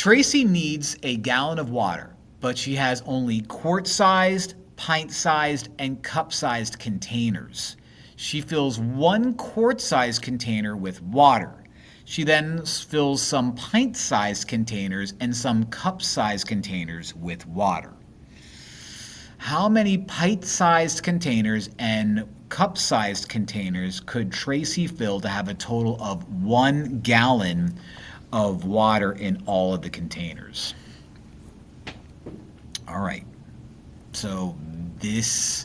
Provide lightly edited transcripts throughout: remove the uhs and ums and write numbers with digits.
Tracy needs a gallon of water, but she has only quart-sized, pint-sized, and cup-sized containers. She fills one quart-sized container with water. She then fills some pint-sized containers and some cup-sized containers with water. How many pint-sized containers and cup-sized containers could Tracy fill to have a total of 1 gallon of water in all of the containers? All right, so this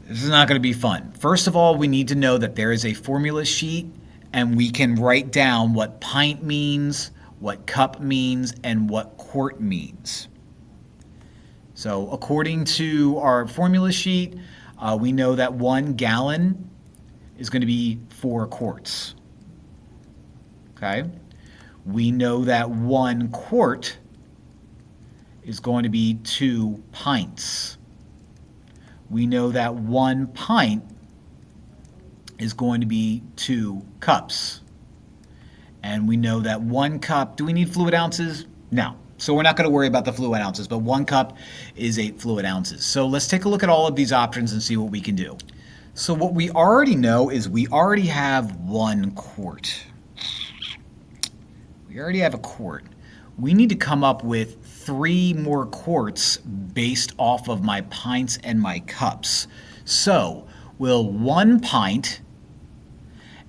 is not going to be fun. First of all, we need to know that there is a formula sheet, and we can write down what pint means, what cup means, and what quart means. So according to our formula sheet, we know that 1 gallon is going to be 4 quarts. Okay? We know that 1 quart is going to be 2 pints. We know that 1 pint is going to be 2 cups. And we know that 1 cup, do we need fluid ounces? No. So we're not going to worry about the fluid ounces, but 1 cup is 8 fluid ounces. So let's take a look at all of these options and see what we can do. So what we already know is we already have 1 quart. We already have a quart. We need to come up with 3 more quarts based off of my pints and my cups. So will 1 pint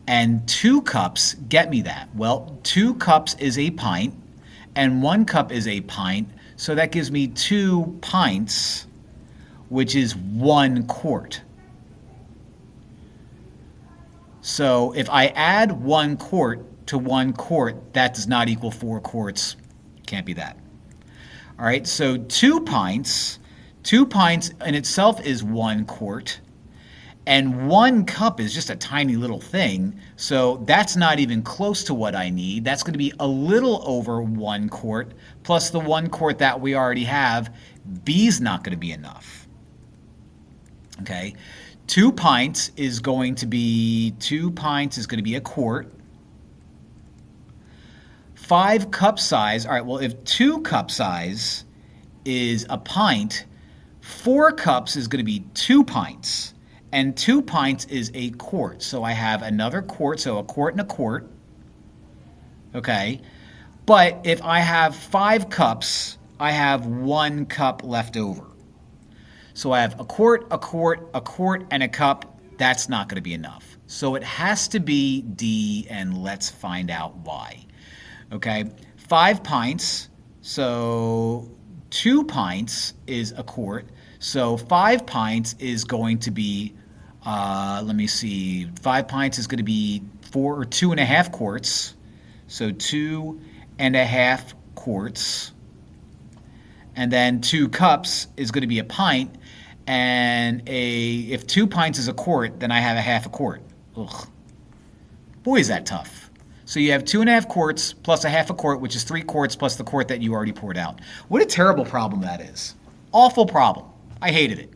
and 2 cups get me that? Well, 2 cups is a pint and 1 cup is a pint, so that gives me 2 pints, which is 1 quart. So if I add 1 quart to 1 quart, that does not equal 4 quarts. Can't be that. All right, so 2 pints in itself is 1 quart, and 1 cup is just a tiny little thing, so that's not even close to what I need. That's going to be a little over 1 quart, plus the 1 quart that we already have. B's not going to be enough. Okay, 2 pints is going to be a quart. 5 cup size, all right, well, if 2 cup size is a pint, 4 cups is going to be 2 pints. And 2 pints is a quart. So I have another quart, so a quart and a quart. Okay. But if I have 5 cups, I have 1 cup left over. So I have a quart, a quart, a quart, and a cup. That's not going to be enough. So it has to be D, and let's find out why. Okay. 5 pints. So 2 pints is a quart. So 5 pints is going to be, let me see, 5 pints is going to be 2.5 quarts. So 2.5 quarts. And then 2 cups is going to be a pint. And if 2 pints is a quart, then I have a half a quart. Ugh. Boy, is that tough. So you have 2.5 quarts plus a half a quart, which is 3 quarts plus the quart that you already poured out. What a terrible problem that is. Awful problem. I hated it.